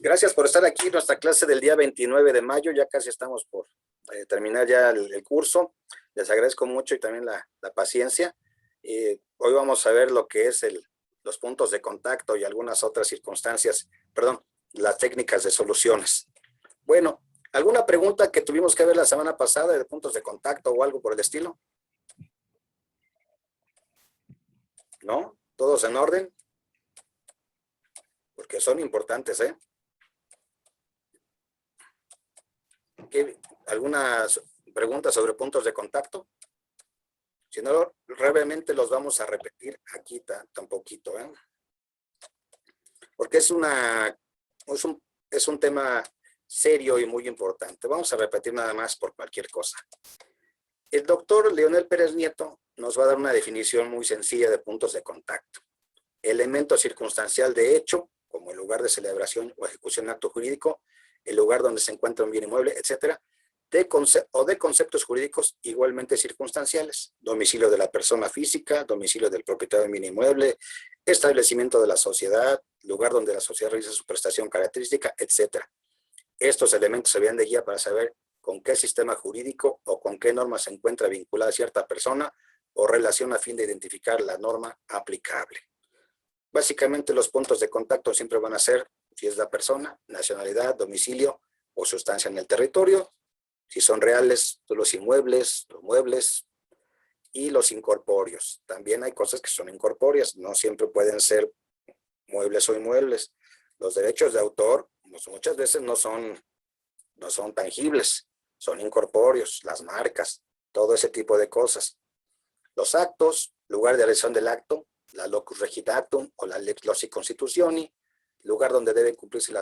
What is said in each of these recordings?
Gracias por estar aquí en nuestra clase del día 29 de mayo. Ya casi estamos por terminar ya el curso. Les agradezco mucho y también la paciencia. Hoy vamos a ver lo que es los puntos de contacto y algunas otras circunstancias, perdón, las técnicas de soluciones. Bueno, ¿alguna pregunta que tuvimos que ver la semana pasada de puntos de contacto o algo por el estilo? ¿No? ¿Todos en orden? Porque son importantes, ¿eh? ¿Algunas preguntas sobre puntos de contacto? Si no, brevemente los vamos a repetir aquí tan poquito, ¿eh? Porque es un tema serio y muy importante. Vamos a repetir nada más por cualquier cosa. El doctor Leonel Pérez Nieto nos va a dar una definición muy sencilla de puntos de contacto. Elemento circunstancial de hecho, como el lugar de celebración o ejecución de acto jurídico, el lugar donde se encuentra un bien inmueble, etcétera, de conceptos jurídicos igualmente circunstanciales: domicilio de la persona física, domicilio del propietario del bien inmueble, establecimiento de la sociedad, lugar donde la sociedad realiza su prestación característica, etcétera. Estos elementos se de guía para saber con qué sistema jurídico o con qué norma se encuentra vinculada cierta persona o relación a fin de identificar la norma aplicable. Básicamente los puntos de contacto siempre van a ser si es la persona, nacionalidad, domicilio o sustancia en el territorio, si son reales, los inmuebles, los muebles y los incorpóreos. También hay cosas que son incorpóreas, no siempre pueden ser muebles o inmuebles. Los derechos de autor muchas veces no son tangibles, son incorpóreos, las marcas, todo ese tipo de cosas. Los actos, lugar de realización del acto, la locus regitatum o la lex loci constitutioni, lugar donde debe cumplirse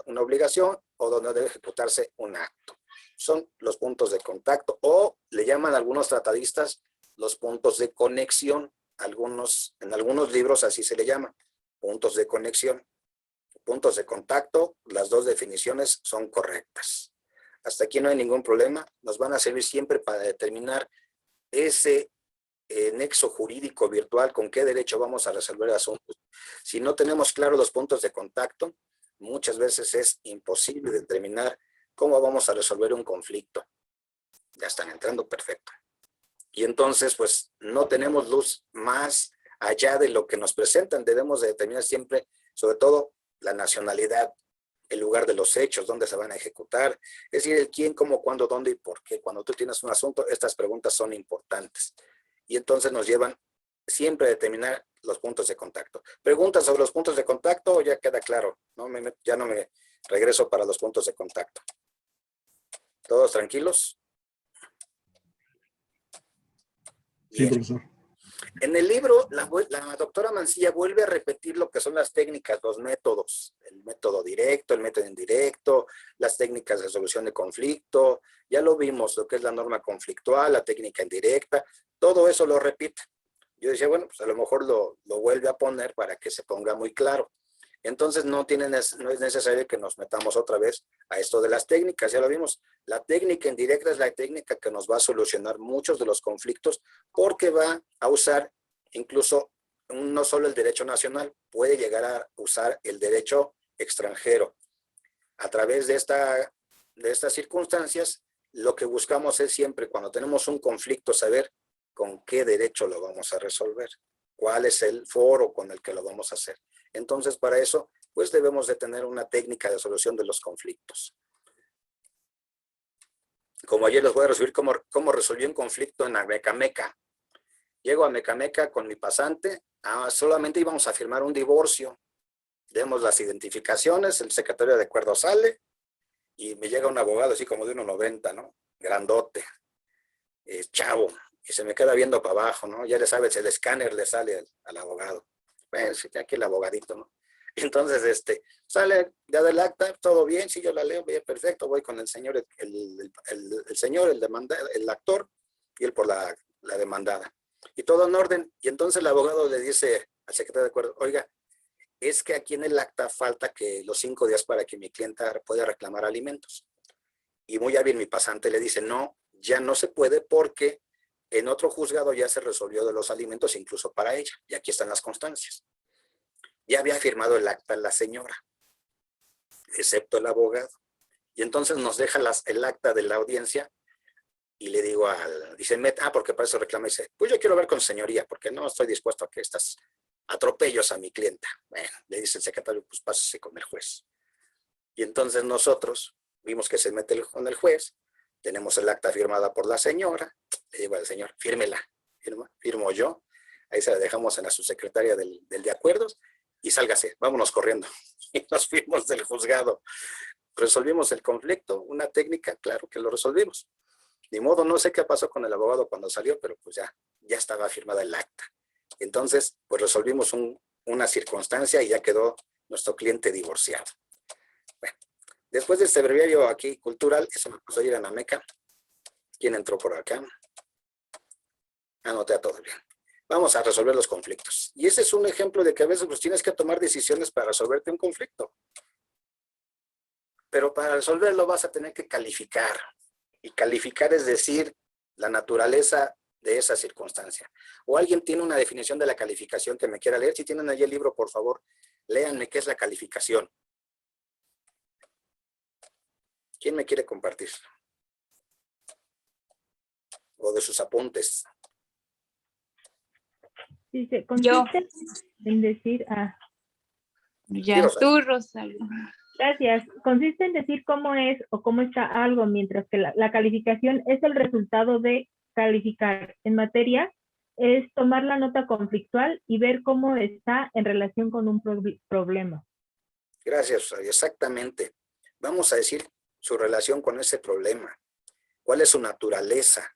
una obligación o donde debe ejecutarse un acto. Son los puntos de contacto, o le llaman algunos tratadistas los puntos de conexión. En algunos libros así se le llama, puntos de conexión. Puntos de contacto, las dos definiciones son correctas. Hasta aquí no hay ningún problema. Nos van a servir siempre para determinar ese nexo jurídico virtual, con qué derecho vamos a resolver asuntos. Si no tenemos claros los puntos de contacto, muchas veces es imposible determinar cómo vamos a resolver un conflicto. Ya están entrando, perfecto. Y entonces, pues, no tenemos luz más allá de lo que nos presentan. Debemos de determinar siempre, sobre todo, la nacionalidad, el lugar de los hechos, dónde se van a ejecutar, es decir, el quién, cómo, cuándo, dónde y por qué. Cuando tú tienes un asunto, estas preguntas son importantes. Y entonces nos llevan siempre a determinar los puntos de contacto. ¿Preguntas sobre los puntos de contacto o ya queda claro? Ya no me regreso para los puntos de contacto. ¿Todos tranquilos? Sí, profesor. En el libro, la doctora Mancilla vuelve a repetir lo que son las técnicas, los métodos, el método directo, el método indirecto, las técnicas de solución de conflicto. Ya lo vimos, lo que es la norma conflictual, la técnica indirecta, todo eso lo repite. Yo decía, bueno, pues a lo mejor lo vuelve a poner para que se ponga muy claro. Entonces no es necesario que nos metamos otra vez a esto de las técnicas, ya lo vimos. La técnica indirecta es la técnica que nos va a solucionar muchos de los conflictos, porque va a usar incluso no solo el derecho nacional, puede llegar a usar el derecho extranjero. A través de estas circunstancias, lo que buscamos es siempre, cuando tenemos un conflicto, saber con qué derecho lo vamos a resolver, cuál es el foro con el que lo vamos a hacer. Entonces, para eso, pues debemos de tener una técnica de solución de los conflictos. Como ayer les voy a resumir cómo resolví un conflicto en Amecameca. Llego a Amecameca con mi pasante, solamente íbamos a firmar un divorcio. Demos las identificaciones, el secretario de acuerdo sale, y me llega un abogado así como de 1.90, ¿no? Grandote, chavo, y se me queda viendo para abajo, ¿no? Ya le sabes, el escáner le sale al abogado. Bueno, aquí el abogadito, ¿no? Entonces, sale ya del acta, todo bien, sí, yo la leo, bien, perfecto, voy con el señor, el actor, y él por la demandada. Y todo en orden. Y entonces el abogado le dice al secretario de acuerdo, oiga, es que aquí en el acta falta que los 5 días para que mi clienta pueda reclamar alimentos. Y muy hábil mi pasante le dice, no, ya no se puede porque en otro juzgado ya se resolvió de los alimentos, incluso para ella. Y aquí están las constancias. Ya había firmado el acta la señora. excepto el abogado. Y entonces nos deja el acta de la audiencia y le digo dice, porque para eso reclama, dice, pues yo quiero ver con señoría, porque no estoy dispuesto a que estas atropellos a mi clienta. Bueno, le dice el secretario, pues pásese con el juez. Y entonces nosotros vimos que se mete con el juez, tenemos el acta firmada por la señora, le digo al señor, fírmela, firmo yo, ahí se la dejamos en la subsecretaria del de acuerdos, y sálgase, vámonos corriendo. Y nos fuimos del juzgado. Resolvimos el conflicto, una técnica, claro que lo resolvimos. Ni modo, no sé qué pasó con el abogado cuando salió, pero pues ya estaba firmada el acta. Entonces, pues resolvimos una circunstancia y ya quedó nuestro cliente divorciado. Bueno, después de este breviario aquí cultural, eso me puso a ir a la Meca. ¿Quién entró por acá? Anoté a todo bien. Vamos a resolver los conflictos. Y ese es un ejemplo de que a veces pues, tienes que tomar decisiones para resolverte un conflicto. Pero para resolverlo vas a tener que calificar. Y calificar es decir, la naturaleza de esa circunstancia. O alguien tiene una definición de la calificación que me quiera leer. Si tienen allí el libro, por favor, léanme qué es la calificación. ¿Quién me quiere compartir? O de sus apuntes. Dice, consiste en decir, Ya tú, Rosalía. Gracias. Consiste en decir cómo es o cómo está algo, mientras que la calificación es el resultado de calificar. En materia es tomar la nota conflictual y ver cómo está en relación con un problema. Gracias, exactamente. Vamos a decir su relación con ese problema. ¿Cuál es su naturaleza?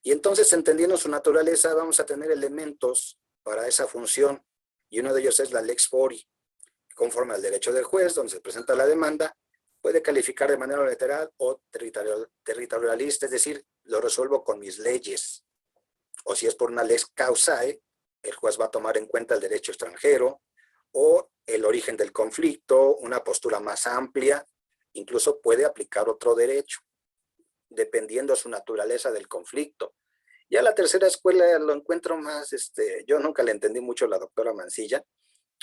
Y entonces, entendiendo su naturaleza, vamos a tener elementos para esa función. Y uno de ellos es la lex fori. Conforme al derecho del juez, donde se presenta la demanda, puede calificar de manera unilateral o territorialista, es decir, lo resuelvo con mis leyes. O si es por una lex causae, el juez va a tomar en cuenta el derecho extranjero o el origen del conflicto, una postura más amplia, incluso puede aplicar otro derecho, dependiendo de su naturaleza del conflicto. Ya la tercera escuela lo encuentro más, yo nunca le entendí mucho a la doctora Mancilla,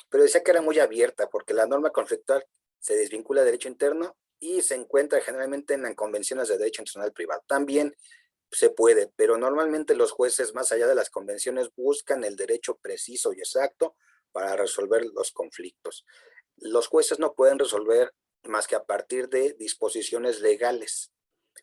pero decía que era muy abierta porque la norma conflictual se desvincula del derecho interno y se encuentra generalmente en convenciones de derecho internacional privado. También se puede, pero normalmente los jueces, más allá de las convenciones, buscan el derecho preciso y exacto para resolver los conflictos. Los jueces no pueden resolver más que a partir de disposiciones legales.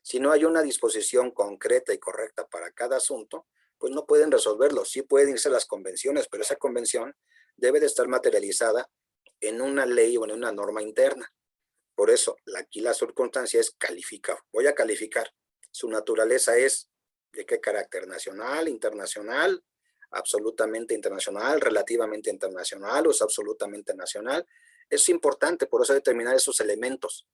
Si no hay una disposición concreta y correcta para cada asunto, pues no pueden resolverlo. Sí pueden irse a las convenciones, pero esa convención debe de estar materializada en una ley o en una norma interna. Por eso, aquí la circunstancia es calificar. Voy a calificar. Su naturaleza es de qué carácter, nacional, internacional, absolutamente internacional, relativamente internacional o es absolutamente nacional. Es importante, por eso determinar esos elementos,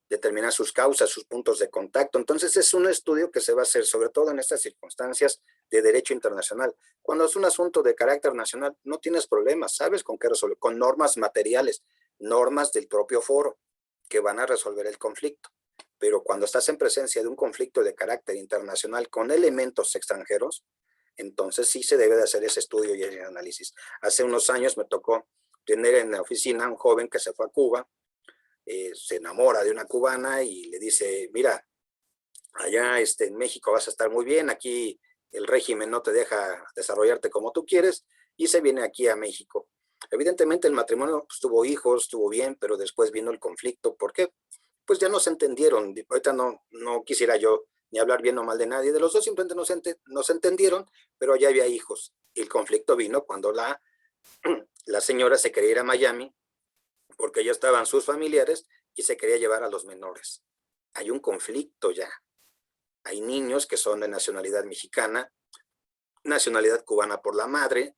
determinar sus causas, sus puntos de contacto. Entonces es un estudio que se va a hacer, sobre todo en estas circunstancias de derecho internacional. Cuando es un asunto de carácter nacional, no tienes problemas, ¿sabes con qué resolver? Con normas materiales, normas del propio foro, que van a resolver el conflicto. Pero cuando estás en presencia de un conflicto de carácter internacional con elementos extranjeros, entonces sí se debe de hacer ese estudio y ese análisis. Hace unos años me tocó tener en la oficina un joven que se fue a Cuba, se enamora de una cubana y le dice, mira, allá en México vas a estar muy bien, aquí el régimen no te deja desarrollarte como tú quieres, y se viene aquí a México. Evidentemente el matrimonio pues, tuvo hijos, estuvo bien, pero después vino el conflicto. ¿Por qué? Pues ya no se entendieron. Ahorita no quisiera yo ni hablar bien o mal de nadie. De los dos simplemente no se entendieron, pero ya había hijos. Y el conflicto vino cuando la señora se quería ir a Miami, porque ya estaban sus familiares y se quería llevar a los menores. Hay un conflicto ya. Hay niños que son de nacionalidad mexicana, nacionalidad cubana por la madre,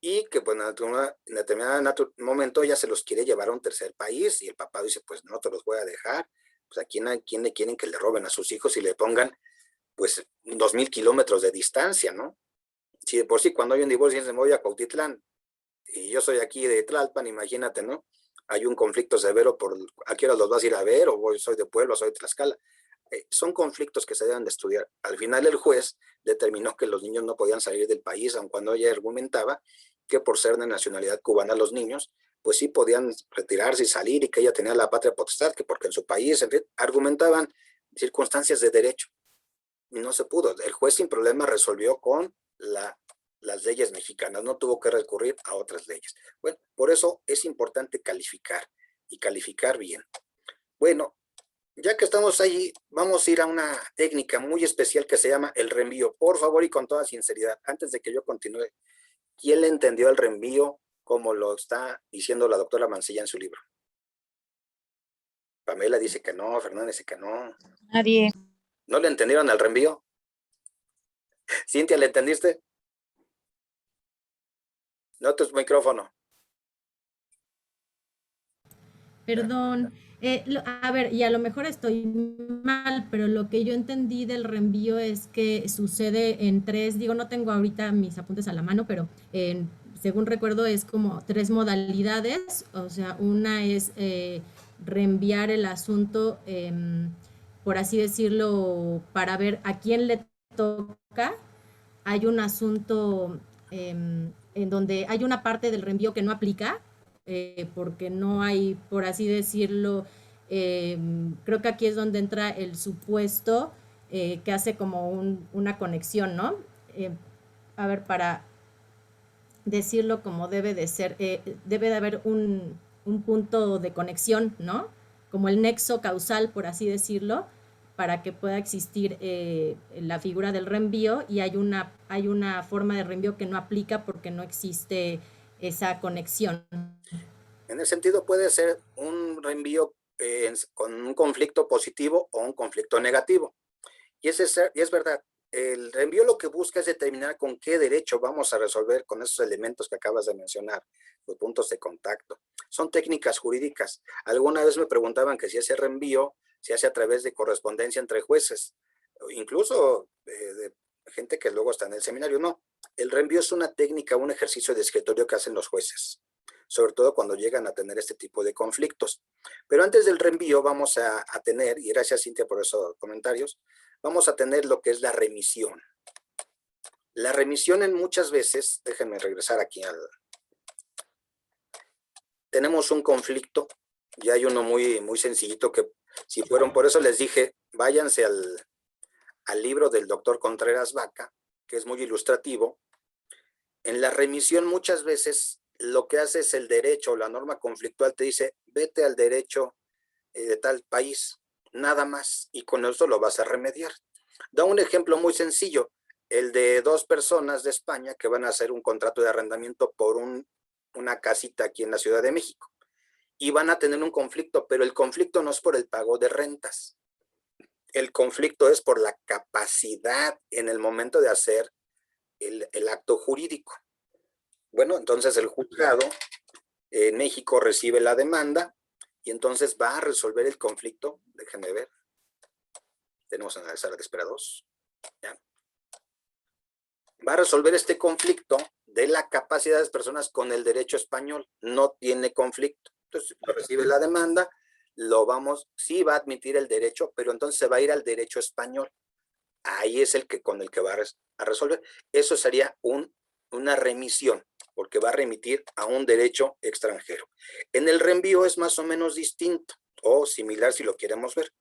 y que pues, en determinado momento ya se los quiere llevar a un tercer país y el papá dice, pues no te los voy a dejar. Pues a quién le quieren que le roben a sus hijos y le pongan pues 2,000 kilómetros de distancia, ¿no? Si de por sí cuando hay un divorcio se me voy a Cuautitlán y yo soy aquí de Tlalpan, imagínate, ¿no? Hay un conflicto severo por a qué hora los vas a ir a ver, o soy de Puebla, soy de Tlaxcala. Son conflictos que se deben de estudiar. Al final el juez determinó que los niños no podían salir del país, aun cuando ella argumentaba que por ser de nacionalidad cubana los niños, pues sí podían retirarse y salir y que ella tenía la patria potestad, que porque en su país, en fin, argumentaban circunstancias de derecho. Y no se pudo. El juez sin problema resolvió con las leyes mexicanas, no tuvo que recurrir a otras leyes. Bueno, por eso es importante calificar y calificar bien. Bueno, ya que estamos ahí, vamos a ir a una técnica muy especial que se llama el reenvío. Por favor y con toda sinceridad, antes de que yo continúe, ¿quién le entendió el reenvío como lo está diciendo la doctora Mancilla en su libro? Pamela dice que no, Fernanda dice que no. Nadie. ¿No le entendieron el reenvío? Cintia, ¿le entendiste? No tu micrófono. Perdón. A ver, y a lo mejor estoy mal, pero lo que yo entendí del reenvío es que sucede en tres, digo, no tengo ahorita mis apuntes a la mano, pero según recuerdo es como tres modalidades, o sea, una es reenviar el asunto, por así decirlo, para ver a quién le toca. Hay un asunto en donde hay una parte del reenvío que no aplica, porque no hay, por así decirlo, creo que aquí es donde entra el supuesto que hace como una conexión, ¿no? A ver, para decirlo como debe de ser, debe de haber un punto de conexión, ¿no? Como el nexo causal, por así decirlo, para que pueda existir la figura del reenvío, y hay una forma de reenvío que no aplica porque no existe esa conexión. En ese sentido puede ser un reenvío con un conflicto positivo o un conflicto negativo. Y es verdad, el reenvío lo que busca es determinar con qué derecho vamos a resolver con esos elementos que acabas de mencionar, los puntos de contacto. Son técnicas jurídicas. Alguna vez me preguntaban que si ese reenvío se hace a través de correspondencia entre jueces, incluso de gente que luego está en el seminario. No, el reenvío es una técnica, un ejercicio de escritorio que hacen los jueces, sobre todo cuando llegan a tener este tipo de conflictos. Pero antes del reenvío vamos a tener, y gracias Cintia por esos comentarios, vamos a tener lo que es la remisión. La remisión en muchas veces, déjenme regresar aquí tenemos un conflicto, y hay uno muy, muy sencillito que si fueron, por eso les dije, váyanse al libro del doctor Contreras Vaca, que es muy ilustrativo. En la remisión muchas veces lo que hace es el derecho, la norma conflictual te dice, vete al derecho de tal país, nada más, y con eso lo vas a remediar. Da un ejemplo muy sencillo, el de dos personas de España que van a hacer un contrato de arrendamiento por una casita aquí en la Ciudad de México, y van a tener un conflicto, pero el conflicto no es por el pago de rentas, el conflicto es por la capacidad en el momento de hacer el acto jurídico. Bueno, entonces el juzgado en México recibe la demanda y entonces va a resolver el conflicto. Déjenme ver. Tenemos en la sala de espera 2. ¿Ya? Va a resolver este conflicto de la capacidad de las personas con el derecho español. No tiene conflicto. Entonces recibe la demanda, sí va a admitir el derecho, pero entonces se va a ir al derecho español. Ahí es con el que va a resolver. Eso sería una remisión, porque va a remitir a un derecho extranjero. En el reenvío es más o menos distinto, o similar si lo queremos ver.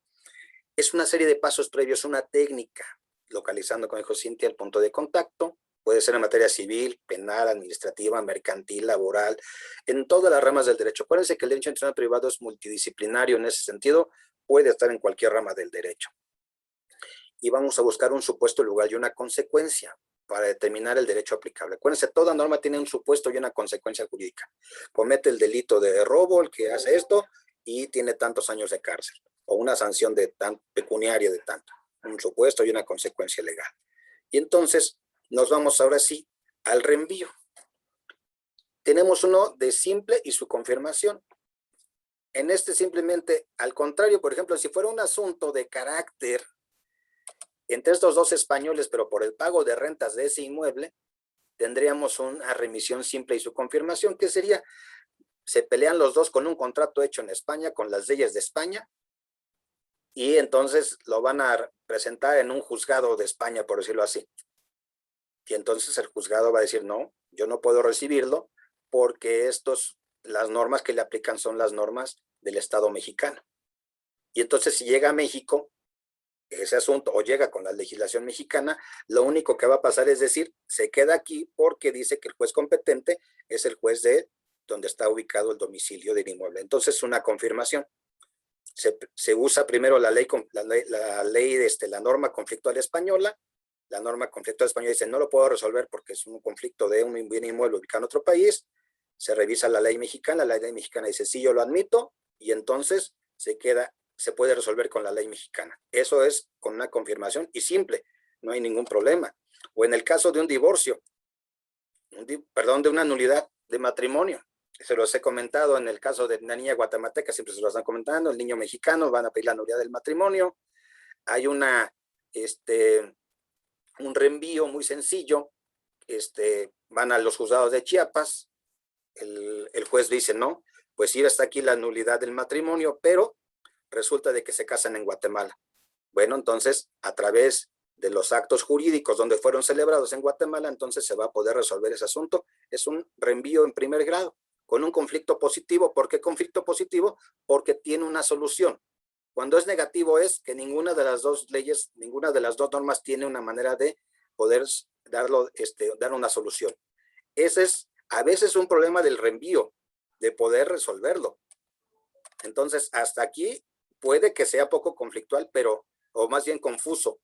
Es una serie de pasos previos, una técnica, localizando, como dijo Cintia, el punto de contacto. Puede ser en materia civil, penal, administrativa, mercantil, laboral, en todas las ramas del derecho. Acuérdense que el derecho internacional privado es multidisciplinario en ese sentido, puede estar en cualquier rama del derecho. Y vamos a buscar un supuesto, lugar y una consecuencia para determinar el derecho aplicable. Acuérdense, toda norma tiene un supuesto y una consecuencia jurídica. Comete el delito de robo, el que hace esto, y tiene tantos años de cárcel, o una sanción pecuniaria de tanto. Un supuesto y una consecuencia legal. Y entonces, nos vamos ahora sí al reenvío. Tenemos uno de simple y su confirmación. En este simplemente, al contrario, por ejemplo, si fuera un asunto de carácter entre estos dos españoles, pero por el pago de rentas de ese inmueble, tendríamos una remisión simple y su confirmación, que sería, se pelean los dos con un contrato hecho en España, con las leyes de España, y entonces lo van a presentar en un juzgado de España, por decirlo así. Y entonces el juzgado va a decir, no, yo no puedo recibirlo, porque las normas que le aplican son las normas del Estado mexicano. Y entonces si llega a México ese asunto o llega con la legislación mexicana, lo único que va a pasar es decir, se queda aquí porque dice que el juez competente es el juez de donde está ubicado el domicilio del inmueble. Entonces, una confirmación. Se usa primero la norma conflictual española. La norma conflictual española dice, no lo puedo resolver porque es un conflicto de un bien inmueble ubicado en otro país. Se revisa la ley mexicana dice, sí, yo lo admito, y entonces se puede resolver con la ley mexicana. Eso es con una confirmación y simple, no hay ningún problema. O en el caso de un divorcio, de una nulidad de matrimonio, se los he comentado en el caso de una niña guatemalteca, siempre se lo están comentando, el niño mexicano, van a pedir la nulidad del matrimonio. Hay un reenvío muy sencillo, van a los juzgados de Chiapas, el juez dice, no, pues sí, está aquí la nulidad del matrimonio, pero resulta de que se casan en Guatemala. Bueno, entonces, a través de los actos jurídicos donde fueron celebrados en Guatemala, entonces se va a poder resolver ese asunto. Es un reenvío en primer grado, con un conflicto positivo. ¿Por qué conflicto positivo? Porque tiene una solución. Cuando es negativo es que ninguna de las dos leyes, ninguna de las dos normas tiene una manera de poder dar una solución. Ese es a veces un problema del reenvío, de poder resolverlo. Entonces, hasta aquí puede que sea poco conflictual, o más bien confuso,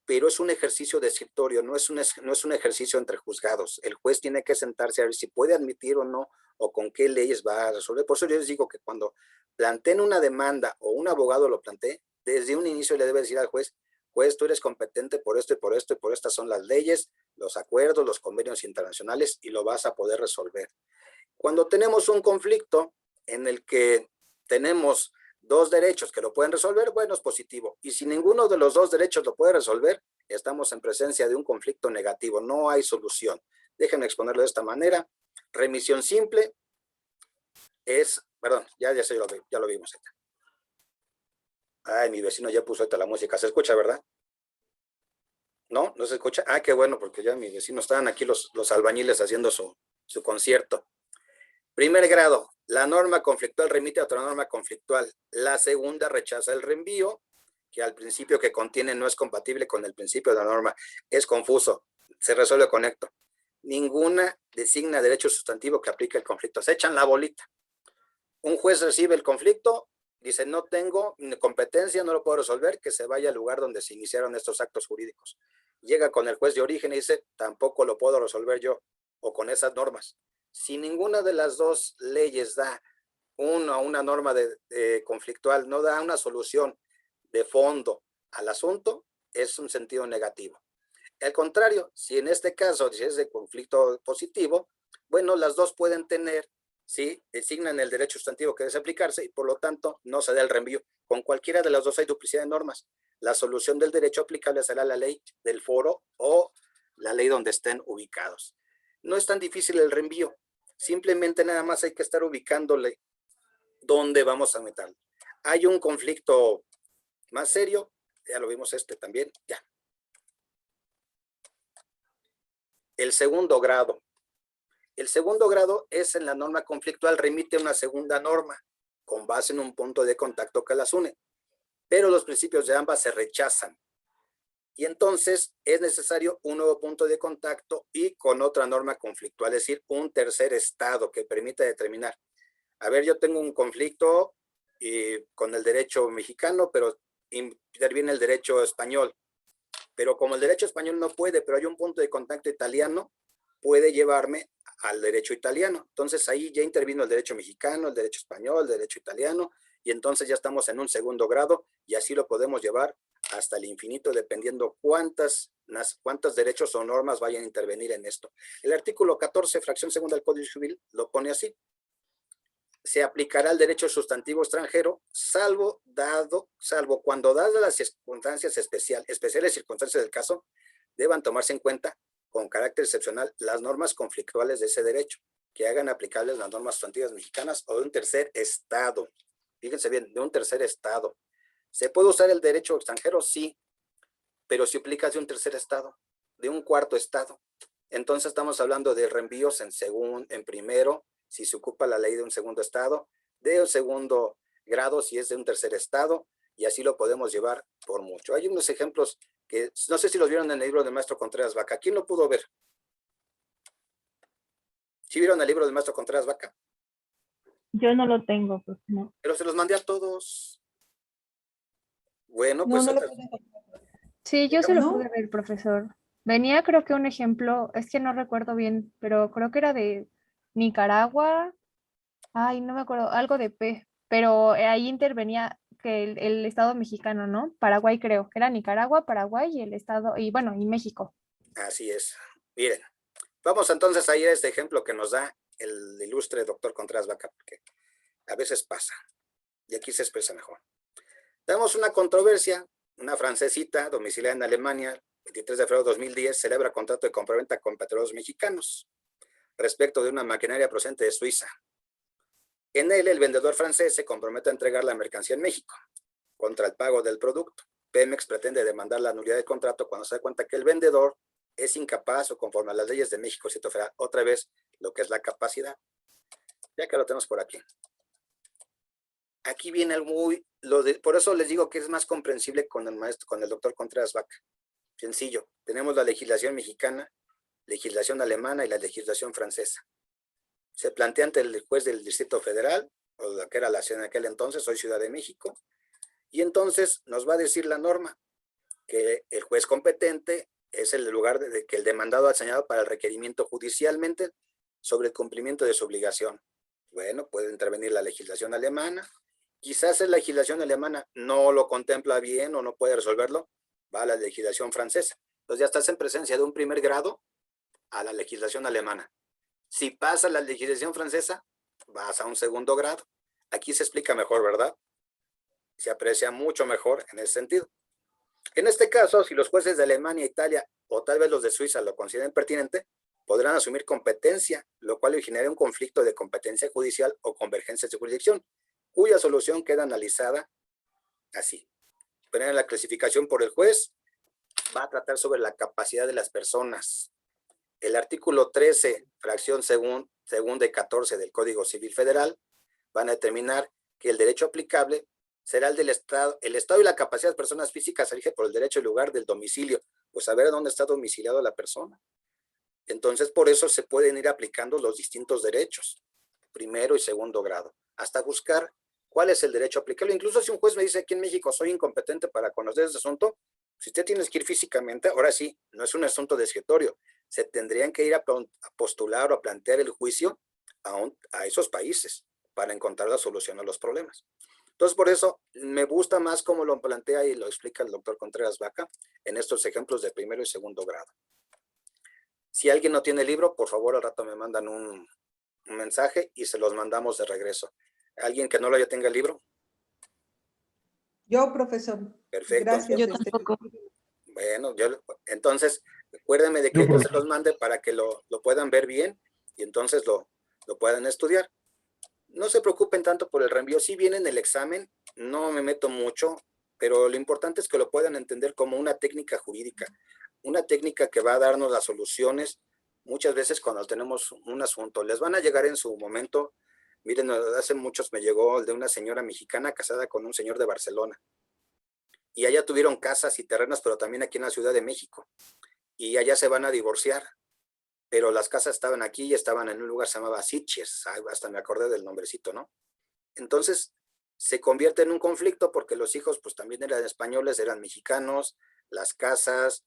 pero es un ejercicio de escritorio, no es un ejercicio entre juzgados. El juez tiene que sentarse a ver si puede admitir o no, o con qué leyes va a resolver. Por eso yo les digo que cuando planteen una demanda o un abogado lo plantee, desde un inicio le debe decir al juez, tú eres competente por esto y por esto y por estas son las leyes, los acuerdos, los convenios internacionales y lo vas a poder resolver. Cuando tenemos un conflicto en el que tenemos dos derechos que lo pueden resolver, bueno, es positivo. Y si ninguno de los dos derechos lo puede resolver, estamos en presencia de un conflicto negativo. No hay solución. Déjenme exponerlo de esta manera. Remisión simple es, perdón, ya lo vimos. Ay, mi vecino ya puso ahorita la música. ¿Se escucha, verdad? ¿No? ¿No se escucha? Ah, qué bueno, porque ya mis vecinos estaban aquí los albañiles haciendo su concierto. Primer grado, la norma conflictual remite a otra norma conflictual. La segunda rechaza el reenvío, que al principio que contiene no es compatible con el principio de la norma. Es confuso, se resuelve con esto. Ninguna designa derecho sustantivo que aplique el conflicto. Se echan la bolita. Un juez recibe el conflicto, dice, no tengo competencia, no lo puedo resolver, que se vaya al lugar donde se iniciaron estos actos jurídicos. Llega con el juez de origen y dice, tampoco lo puedo resolver yo, o con esas normas. Si ninguna de las dos leyes da una norma conflictual, no da una solución de fondo al asunto, es un sentido negativo. Al contrario, si en este caso si es de conflicto positivo, bueno, las dos pueden tener, ¿sí? Designan el derecho sustantivo que debe aplicarse y por lo tanto no se da el reenvío. Con cualquiera de las dos hay duplicidad de normas. La solución del derecho aplicable será la ley del foro o la ley donde estén ubicados. No es tan difícil el reenvío. Simplemente nada más hay que estar ubicándole dónde vamos a meterlo. Hay un conflicto más serio, ya lo vimos también, ya. El segundo grado. El segundo grado es en la norma conflictual, remite a una segunda norma con base en un punto de contacto que las une, pero los principios de ambas se rechazan. Y entonces es necesario un nuevo punto de contacto y con otra norma conflictual, es decir, un tercer estado que permita determinar. A ver, yo tengo un conflicto con el derecho mexicano, pero interviene el derecho español. Pero como el derecho español no puede, pero hay un punto de contacto italiano, puede llevarme al derecho italiano. Entonces ahí ya intervino el derecho mexicano, el derecho español, el derecho italiano, y entonces ya estamos en un segundo grado y así lo podemos llevar hasta el infinito, dependiendo cuántos derechos o normas vayan a intervenir en esto. El artículo 14, fracción segunda del Código Civil, lo pone así. Se aplicará el derecho sustantivo extranjero, salvo cuando dadas las circunstancias especiales circunstancias del caso, deban tomarse en cuenta con carácter excepcional las normas conflictuales de ese derecho, que hagan aplicables las normas sustantivas mexicanas o de un tercer estado. Fíjense bien, de un tercer estado. ¿Se puede usar el derecho extranjero? Sí, pero si aplicas de un tercer estado, de un cuarto estado. Entonces estamos hablando de reenvíos en primero, si se ocupa la ley de un segundo estado, de un segundo grado si es de un tercer estado, y así lo podemos llevar por mucho. Hay unos ejemplos que no sé si los vieron en el libro del maestro Contreras Vaca. ¿Quién lo pudo ver? ¿Sí vieron el libro del maestro Contreras Vaca? Yo no lo tengo, pues no. Pero se los mandé a todos. Bueno, pues... Sí, yo se lo pude ver, profesor. Venía, creo que un ejemplo, es que no recuerdo bien, pero creo que era de Nicaragua. Ay, no me acuerdo, algo de P, pero ahí intervenía que el Estado mexicano, ¿no? Paraguay creo, era Nicaragua, Paraguay y el Estado, y bueno, y México. Así es. Miren, vamos entonces a ir a este ejemplo que nos da el ilustre doctor Contreras Vaca, porque a veces pasa, y aquí se expresa mejor. Tenemos una controversia, una francesita domiciliada en Alemania, 23 de febrero de 2010, celebra contrato de compraventa con petróleos mexicanos respecto de una maquinaria procedente de Suiza. En él, el vendedor francés se compromete a entregar la mercancía en México contra el pago del producto. Pemex pretende demandar la nulidad del contrato cuando se da cuenta que el vendedor es incapaz o conforme a las leyes de México, Distrito Federal, otra vez lo que es la capacidad. Ya que lo tenemos por aquí. Aquí viene el por eso les digo que es más comprensible con el maestro, con el doctor Contreras Vaca. Sencillo, tenemos la legislación mexicana, legislación alemana y la legislación francesa. Se plantea ante el juez del Distrito Federal, o lo que era la ciudad en aquel entonces, hoy Ciudad de México, y entonces nos va a decir la norma que el juez competente es el lugar de que el demandado ha señalado para el requerimiento judicialmente sobre el cumplimiento de su obligación. Bueno, puede intervenir la legislación alemana. Quizás la legislación alemana no lo contempla bien o no puede resolverlo, va a la legislación francesa. Entonces ya estás en presencia de un primer grado a la legislación alemana. Si pasa la legislación francesa, vas a un segundo grado. Aquí se explica mejor, ¿verdad? Se aprecia mucho mejor en ese sentido. En este caso, si los jueces de Alemania, Italia o tal vez los de Suiza lo consideren pertinente, podrán asumir competencia, lo cual originaría un conflicto de competencia judicial o convergencia de jurisdicción, cuya solución queda analizada así. Primero, la clasificación por el juez va a tratar sobre la capacidad de las personas. El artículo 13, fracción segunda y 14 del Código Civil Federal van a determinar que el derecho aplicable será el del Estado. El Estado y la capacidad de personas físicas se rige por el derecho y lugar del domicilio, pues saber dónde está domiciliado la persona. Entonces, por eso se pueden ir aplicando los distintos derechos, primero y segundo grado, hasta buscar cuál es el derecho aplicable. Incluso si un juez me dice aquí en México soy incompetente para conocer ese asunto, si usted tiene que ir físicamente, ahora sí, no es un asunto de escritorio, se tendrían que ir a postular o a plantear el juicio a esos países para encontrar la solución a los problemas. Entonces, por eso me gusta más cómo lo plantea y lo explica el doctor Contreras Vaca en estos ejemplos de primero y segundo grado. Si alguien no tiene libro, por favor, al rato me mandan un mensaje y se los mandamos de regreso. ¿Alguien que no lo ya tenga el libro? Yo, profesor. Perfecto. Gracias. Yo tampoco. Bueno, entonces, recuérdenme de que yo se los mande para que lo puedan ver bien y entonces lo puedan estudiar. No se preocupen tanto por el reenvío. Si viene en el examen, no me meto mucho, pero lo importante es que lo puedan entender como una técnica jurídica, una técnica que va a darnos las soluciones muchas veces cuando tenemos un asunto. Les van a llegar en su momento. Miren, hace muchos me llegó el de una señora mexicana casada con un señor de Barcelona. Y allá tuvieron casas y terrenos, pero también aquí en la Ciudad de México. Y allá se van a divorciar. Pero las casas estaban aquí y estaban en un lugar que se llamaba Sitges. Hasta me acordé del nombrecito, ¿no? Entonces, se convierte en un conflicto porque los hijos, pues también eran españoles, eran mexicanos, las casas,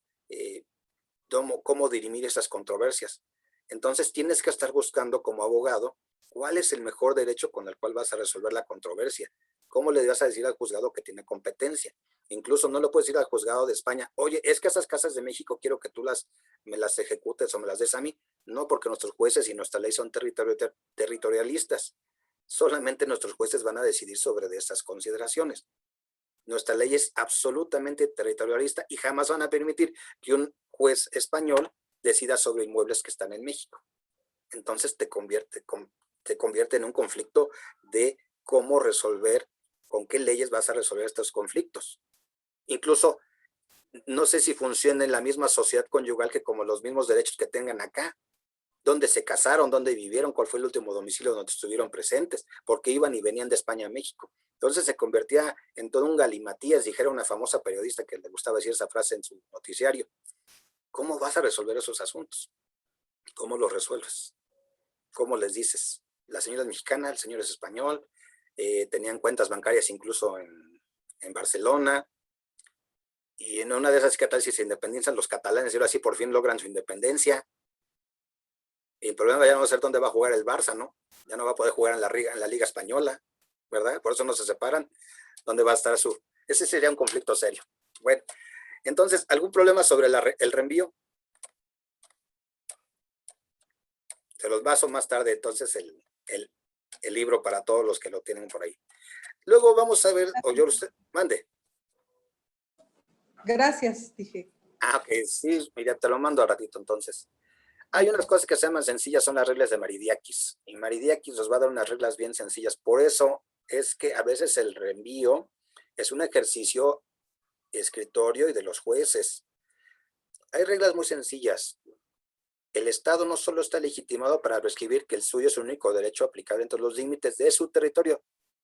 cómo dirimir esas controversias. Entonces, tienes que estar buscando como abogado cuál es el mejor derecho con el cual vas a resolver la controversia. ¿Cómo le vas a decir al juzgado que tiene competencia? Incluso no le puedes decir al juzgado de España, oye, es que esas casas de México quiero que tú me las ejecutes o me las des a mí. No, porque nuestros jueces y nuestra ley son territorialistas. Solamente nuestros jueces van a decidir sobre esas consideraciones. Nuestra ley es absolutamente territorialista y jamás van a permitir que un juez español decida sobre inmuebles que están en México. Entonces te convierte en un conflicto de cómo resolver, con qué leyes vas a resolver estos conflictos. Incluso, no sé si funciona en la misma sociedad conyugal que como los mismos derechos que tengan acá. dónde se casaron, dónde vivieron, cuál fue el último domicilio donde estuvieron presentes, por qué iban y venían de España a México. Entonces se convertía en todo un galimatías, dijera una famosa periodista que le gustaba decir esa frase en su noticiario. ¿Cómo vas a resolver esos asuntos? ¿Cómo los resuelves? ¿Cómo les dices? La señora es mexicana, el señor es español, tenían cuentas bancarias incluso en Barcelona, y en una de esas, ¿qué tal si se independizan los catalanes y ahora sí por fin logran su independencia? Y el problema ya no va a ser dónde va a jugar el Barça, ¿no? Ya no va a poder jugar en la Liga Española, ¿verdad? Por eso no se separan. ¿Dónde va a estar su...? Ese sería un conflicto serio. Bueno, entonces, ¿algún problema sobre el reenvío? Se los paso más tarde, entonces, el libro para todos los que lo tienen por ahí. Luego vamos a ver, o yo usted, mande. Gracias, dije. Ok, sí, mira, te lo mando a ratito, entonces. Hay unas cosas que se llaman sencillas, son las reglas de Maridiakis. Y Maridiakis nos va a dar unas reglas bien sencillas. Por eso es que a veces el reenvío es un ejercicio escritorio y de los jueces. Hay reglas muy sencillas. El Estado no solo está legitimado para prescribir que el suyo es el único derecho aplicable dentro de los límites de su territorio,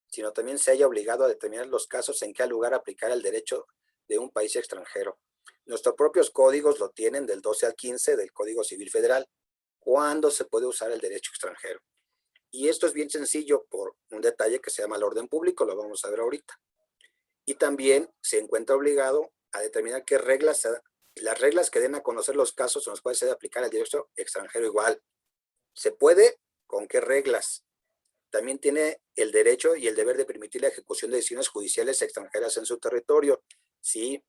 sino también se halla obligado a determinar los casos en que ha lugar aplicar el derecho de un país extranjero. Nuestros propios códigos lo tienen del 12 al 15 del Código Civil Federal, cuando se puede usar el derecho extranjero. Y esto es bien sencillo por un detalle que se llama el orden público, lo vamos a ver ahorita. Y también se encuentra obligado a determinar qué reglas, las reglas que den a conocer los casos en los cuales se debe aplicar el derecho extranjero igual. ¿Se puede? ¿Con qué reglas? También tiene el derecho y el deber de permitir la ejecución de decisiones judiciales extranjeras en su territorio. Sí,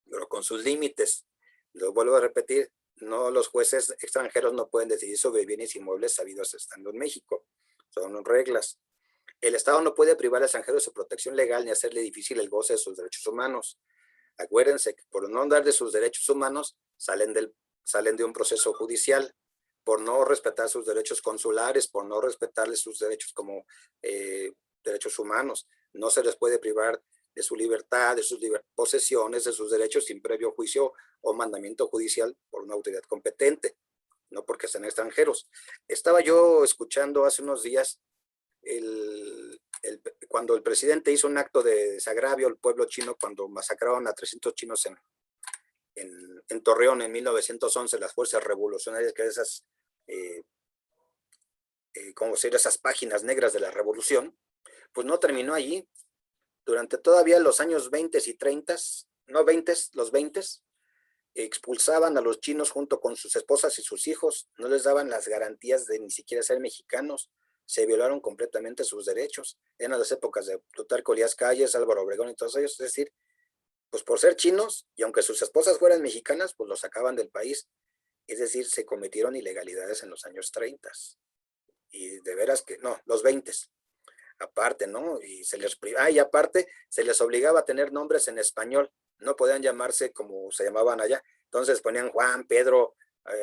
pero con sus límites. Lo vuelvo a repetir, no, los jueces extranjeros no pueden decidir sobre bienes inmuebles sabidos estando en México. Son reglas. El Estado no puede privar al extranjero de su protección legal ni hacerle difícil el goce de sus derechos humanos. Acuérdense que por no dar de sus derechos humanos salen de un proceso judicial, por no respetar sus derechos consulares, por no respetarles sus derechos como derechos humanos. No se les puede privar de su libertad, de sus posesiones, de sus derechos sin previo juicio o mandamiento judicial por una autoridad competente, no porque sean extranjeros. Estaba yo escuchando hace unos días cuando el presidente hizo un acto de desagravio al pueblo chino cuando masacraron a 300 chinos en Torreón en 1911, las fuerzas revolucionarias, que esas, como ser esas páginas negras de la revolución, pues no terminó allí. Durante todavía los años 20 y 30, no 20, los 20, expulsaban a los chinos junto con sus esposas y sus hijos, no les daban las garantías de ni siquiera ser mexicanos, se violaron completamente sus derechos. Eran las épocas de Plutarco Elías Calles, Álvaro Obregón y todos ellos, es decir, pues por ser chinos, y aunque sus esposas fueran mexicanas, pues los sacaban del país, es decir, se cometieron ilegalidades en los años 30, y de veras que, no, los 20, aparte, ¿no? Y aparte se les obligaba a tener nombres en español, no podían llamarse como se llamaban allá, entonces ponían Juan, Pedro,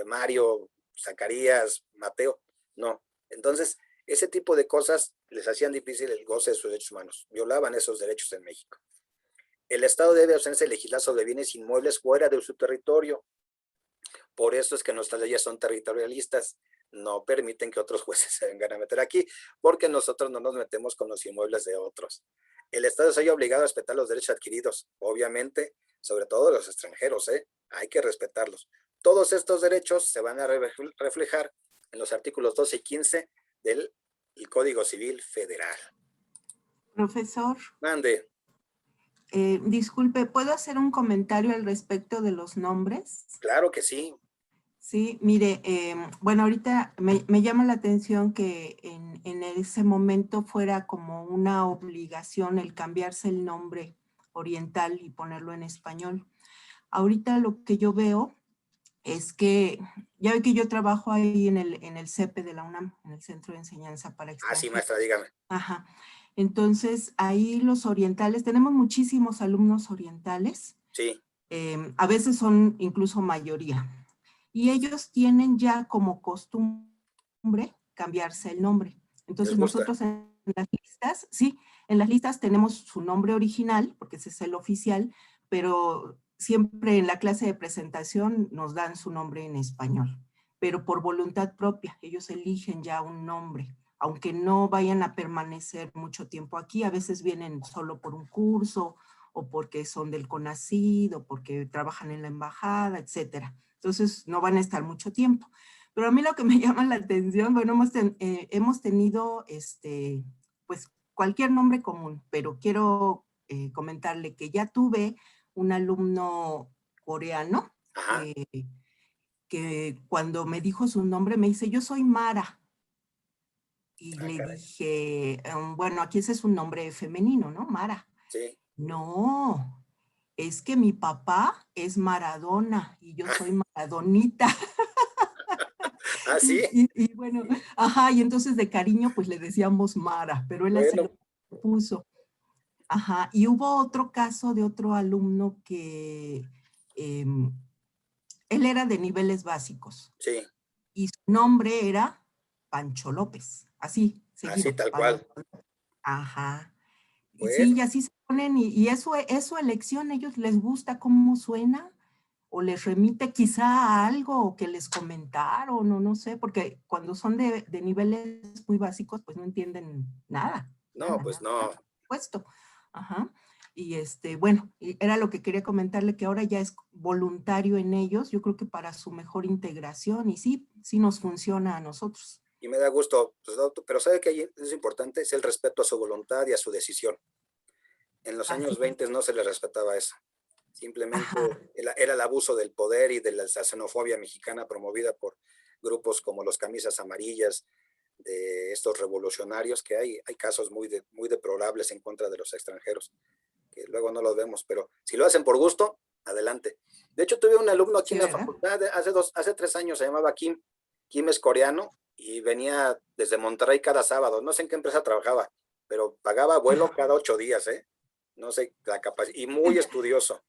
Mario, Zacarías, Mateo, no. Entonces, ese tipo de cosas les hacían difícil el goce de sus derechos humanos, violaban esos derechos en México. El Estado debe hacerse legislar sobre bienes inmuebles fuera de su territorio. Por eso es que nuestras leyes son territorialistas, no permiten que otros jueces se vengan a meter aquí, porque nosotros no nos metemos con los inmuebles de otros. El Estado se halla obligado a respetar los derechos adquiridos, obviamente, sobre todo los extranjeros, hay que respetarlos. Todos estos derechos se van a reflejar en los artículos 12 y 15 del Código Civil Federal. Profesor. Mande. Disculpe, ¿puedo hacer un comentario al respecto de los nombres? Claro que sí. Sí, mire, bueno, ahorita me llama la atención que en ese momento fuera como una obligación el cambiarse el nombre oriental y ponerlo en español. Ahorita lo que yo veo es que, ya ve que yo trabajo ahí en el CEPE de la UNAM, en el Centro de Enseñanza para Extranjeros. Sí, maestra, dígame. Ajá. Entonces, ahí los orientales, tenemos muchísimos alumnos orientales. Sí. A veces son incluso mayoría. Y ellos tienen ya como costumbre cambiarse el nombre. Entonces nosotros en las listas, sí, en las listas tenemos su nombre original, porque ese es el oficial, pero siempre en la clase de presentación nos dan su nombre en español. pero por voluntad propia. Ellos eligen ya un nombre, aunque no vayan a permanecer mucho tiempo aquí. A veces vienen solo por un curso, o porque son del CONACYT, o porque trabajan en la embajada, etcétera. Entonces no van a estar mucho tiempo. Pero a mí lo que me llama la atención, bueno, hemos tenido pues cualquier nombre común, pero quiero comentarle que ya tuve un alumno coreano que cuando me dijo su nombre me dice, yo soy Mara. Y le dije, bueno, aquí ese es un nombre femenino, ¿no? Mara. Sí. No, es que mi papá es Maradona y yo soy Maradonita. ¿Ah, sí? Y bueno, ajá, y entonces de cariño pues le decíamos Mara, pero él así lo puso. Ajá, y hubo otro caso de otro alumno que él era de niveles básicos. Sí. Y su nombre era Pancho López, así, seguido. Así tal cual. Ajá. Bueno. Sí, y así se ponen, y eso es su elección, ellos les gusta cómo suena, o les remite quizá a algo que les comentaron, o no sé, porque cuando son de niveles muy básicos, pues no entienden nada. No, nada, pues nada, no. Puesto. Ajá. Y bueno, era lo que quería comentarle, que ahora ya es voluntario en ellos, yo creo que para su mejor integración, y sí nos funciona a nosotros. Y me da gusto, pues, pero sabe que ahí es importante, es el respeto a su voluntad y a su decisión. En los años 20 no se le respetaba eso. Simplemente era el abuso del poder y de la xenofobia mexicana promovida por grupos como los Camisas Amarillas, de estos revolucionarios, que hay casos muy deplorables en contra de los extranjeros, que luego no los vemos, pero si lo hacen por gusto, adelante. De hecho, tuve un alumno aquí en la facultad, hace 3 años, se llamaba Kim. Kim es coreano y venía desde Monterrey cada sábado. No sé en qué empresa trabajaba, pero pagaba vuelo cada 8 días, ¿eh? No sé la capacidad, y muy estudioso.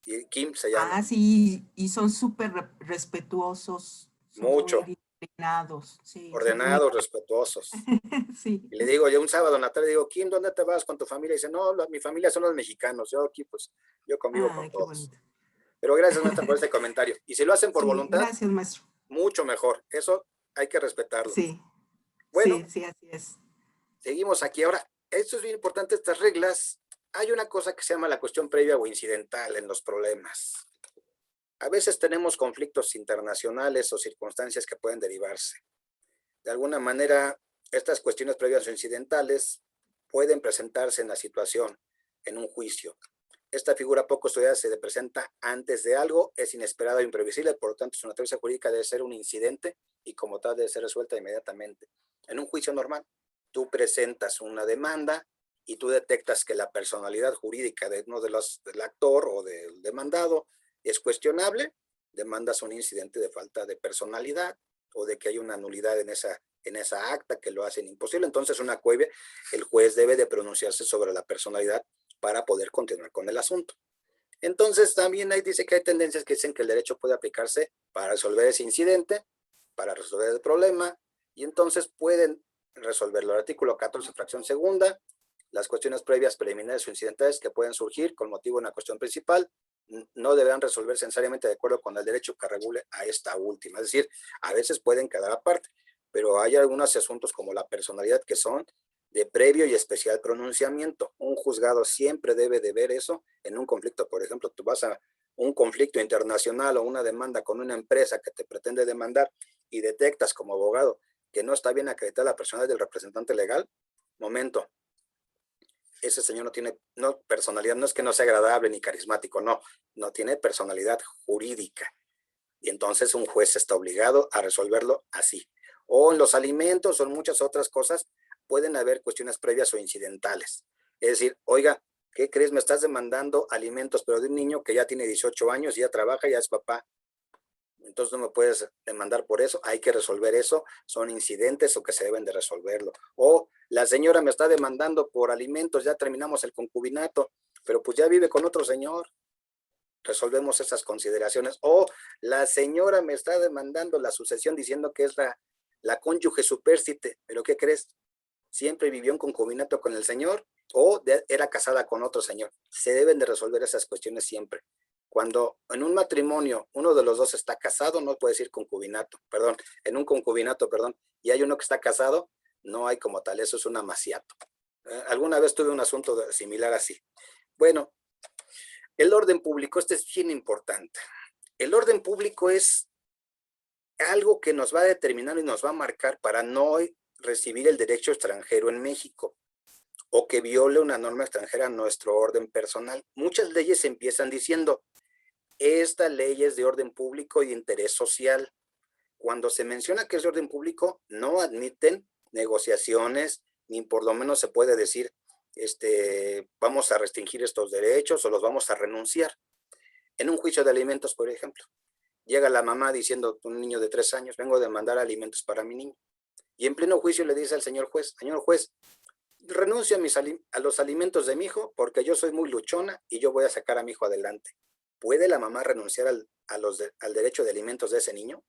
Y Kim se llama. Ah, sí, y son súper respetuosos. Son mucho. Muy disciplinados. Sí, ordenados, respetuosos. Sí. Y le digo, yo un sábado en la tarde, digo, Kim, ¿dónde te vas con tu familia? Y dice, no, mi familia son los mexicanos. Yo aquí, pues, yo convivo con todos. Bonito. Pero gracias, maestra, por este comentario. Y si lo hacen por voluntad, gracias, maestro. Mucho mejor. Eso hay que respetarlo. Sí. Bueno, sí, así es. Seguimos aquí. Ahora, esto es bien importante, estas reglas. Hay una cosa que se llama la cuestión previa o incidental en los problemas. A veces tenemos conflictos internacionales o circunstancias que pueden derivarse. De alguna manera, estas cuestiones previas o incidentales pueden presentarse en la situación, en un juicio. Esta figura poco estudiada se presenta antes de algo, es inesperada e imprevisible, por lo tanto su naturaleza jurídica debe ser un incidente y como tal debe ser resuelta inmediatamente. En un juicio normal, tú presentas una demanda y tú detectas que la personalidad jurídica de uno del actor o del demandado es cuestionable, demandas un incidente de falta de personalidad o de que hay una nulidad en esa acta que lo hacen imposible. Entonces, una cohibia, el juez debe de pronunciarse sobre la personalidad para poder continuar con el asunto. Entonces, también ahí dice que hay tendencias que dicen que el derecho puede aplicarse para resolver ese incidente, para resolver el problema, y entonces pueden resolverlo. El artículo 14, fracción segunda, las cuestiones previas, preliminares o incidentales que pueden surgir con motivo de una cuestión principal, no deberán resolverse necesariamente de acuerdo con el derecho que regule a esta última. Es decir, a veces pueden quedar aparte, pero hay algunos asuntos como la personalidad que son de previo y especial pronunciamiento. Un juzgado siempre debe de ver eso en un conflicto. Por ejemplo, tú vas a un conflicto internacional o una demanda con una empresa que te pretende demandar y detectas como abogado que no está bien acreditada la personalidad del representante legal. Momento, ese señor no tiene personalidad, no es que no sea agradable ni carismático, no tiene personalidad jurídica. Y entonces un juez está obligado a resolverlo así. O en los alimentos o en muchas otras cosas pueden haber cuestiones previas o incidentales. Es decir, oiga, ¿qué crees? Me estás demandando alimentos, pero de un niño que ya tiene 18 años, ya trabaja, ya es papá. Entonces no me puedes demandar por eso, hay que resolver eso, son incidentes o que se deben de resolverlo. O la señora me está demandando por alimentos, ya terminamos el concubinato, pero pues ya vive con otro señor. Resolvemos esas consideraciones. O la señora me está demandando la sucesión diciendo que es la cónyuge supérstite, pero ¿qué crees? Siempre vivió en concubinato con el señor o era casada con otro señor. Se deben de resolver esas cuestiones siempre. Cuando en un matrimonio uno de los dos está casado, no puede decir concubinato, perdón, en un concubinato, perdón, y hay uno que está casado, no hay como tal, eso es un amaciato. Alguna vez tuve un asunto similar así. Bueno, el orden público, este es bien importante. El orden público es algo que nos va a determinar y nos va a marcar para no recibir el derecho extranjero en México o que viole una norma extranjera a nuestro orden personal. Muchas leyes empiezan diciendo, esta ley es de orden público y de interés social. Cuando se menciona que es de orden público, no admiten negociaciones, ni por lo menos se puede decir, vamos a restringir estos derechos o los vamos a renunciar. En un juicio de alimentos, por ejemplo, llega la mamá diciendo, un niño de 3 años, vengo a demandar alimentos para mi niño. Y en pleno juicio le dice al señor juez, renuncio a los alimentos de mi hijo porque yo soy muy luchona y yo voy a sacar a mi hijo adelante. ¿Puede la mamá renunciar al derecho de alimentos de ese niño?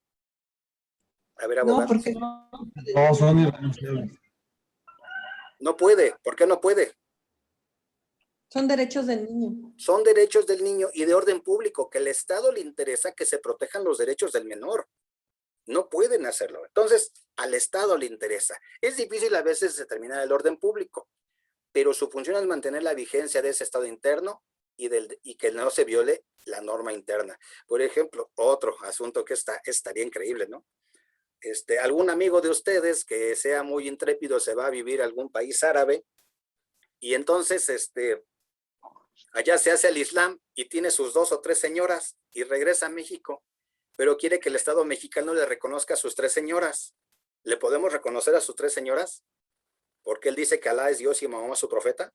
A ver, abogado. No, porque no son irrenunciables. No puede. ¿Por qué no puede? Son derechos del niño. Son derechos del niño y de orden público, que al Estado le interesa que se protejan los derechos del menor. No pueden hacerlo. Entonces, al Estado le interesa. Es difícil a veces determinar el orden público, pero su función es mantener la vigencia de ese Estado interno y que no se viole la norma interna. Por ejemplo, otro asunto que estaría increíble, ¿no? Algún amigo de ustedes que sea muy intrépido se va a vivir a algún país árabe y entonces, allá se hace el Islam y tiene sus 2 o 3 señoras y regresa a México, pero quiere que el Estado mexicano le reconozca a sus 3 señoras. ¿Le podemos reconocer a sus 3 señoras? Porque él dice que Alá es Dios y Mahoma su profeta.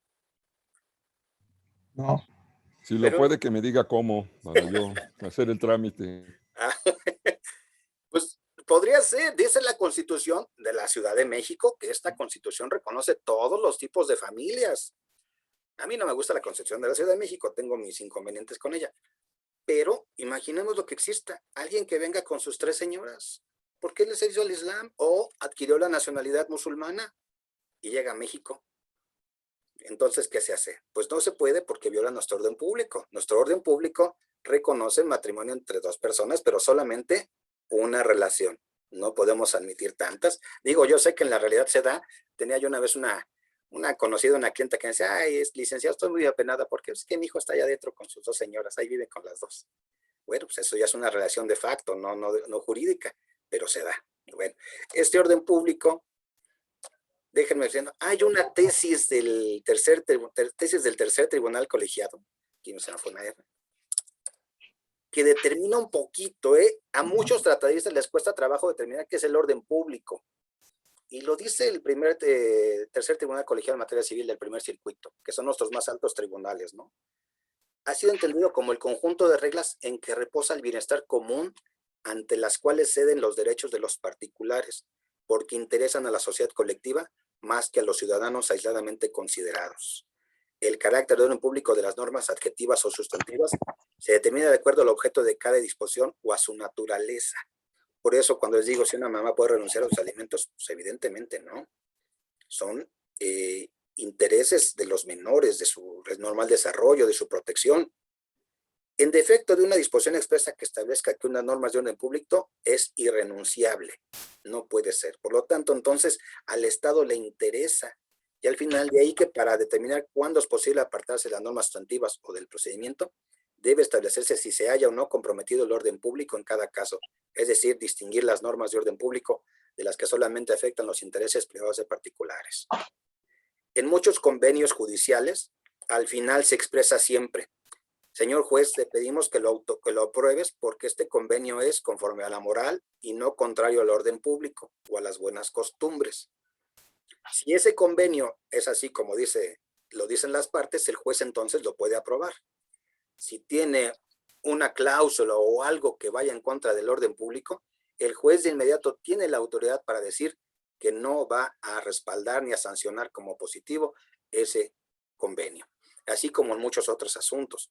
No. Si lo puede, que me diga cómo, para yo hacer el trámite. Pues podría ser, dice la Constitución de la Ciudad de México, que esta Constitución reconoce todos los tipos de familias. A mí no me gusta la Constitución de la Ciudad de México, tengo mis inconvenientes con ella. Pero imaginemos lo que exista, alguien que venga con sus 3 señoras. ¿Por qué les hizo el Islam? O adquirió la nacionalidad musulmana y llega a México. Entonces, ¿qué se hace? Pues no se puede porque viola nuestro orden público. Nuestro orden público reconoce el matrimonio entre 2 personas, pero solamente una relación. No podemos admitir tantas. Digo, yo sé que en la realidad se da. Tenía yo una vez una conocida, una clienta que me decía, ay, licenciado, estoy muy apenada porque es que mi hijo está allá adentro con sus 2 señoras, ahí viven con las 2. Bueno, pues eso ya es una relación de facto, no jurídica, pero se da. Bueno, este orden público, déjenme decir, hay una tesis del tercer tribunal colegiado, aquí no se me fue una R, que determina un poquito, a muchos tratadistas les cuesta trabajo determinar qué es el orden público. Y lo dice el tercer tribunal colegiado en materia civil del primer circuito, que son nuestros más altos tribunales, ¿no? Ha sido entendido como el conjunto de reglas en que reposa el bienestar común ante las cuales ceden los derechos de los particulares, porque interesan a la sociedad colectiva más que a los ciudadanos aisladamente considerados. El carácter de orden público de las normas adjetivas o sustantivas se determina de acuerdo al objeto de cada disposición o a su naturaleza. Por eso cuando les digo si una mamá puede renunciar a los alimentos, pues evidentemente no. Son intereses de los menores, de su normal desarrollo, de su protección. En defecto de una disposición expresa que establezca que unas normas de orden público es irrenunciable. No puede ser. Por lo tanto, entonces, al Estado le interesa. Y al final, de ahí que para determinar cuándo es posible apartarse de las normas sustantivas o del procedimiento, debe establecerse si se haya o no comprometido el orden público en cada caso. Es decir, distinguir las normas de orden público de las que solamente afectan los intereses privados de particulares. En muchos convenios judiciales, al final se expresa siempre, señor juez, le pedimos que lo apruebes porque este convenio es conforme a la moral y no contrario al orden público o a las buenas costumbres. Si ese convenio es así como lo dicen las partes, el juez entonces lo puede aprobar. Si tiene una cláusula o algo que vaya en contra del orden público, el juez de inmediato tiene la autoridad para decir que no va a respaldar ni a sancionar como positivo ese convenio, así como en muchos otros asuntos.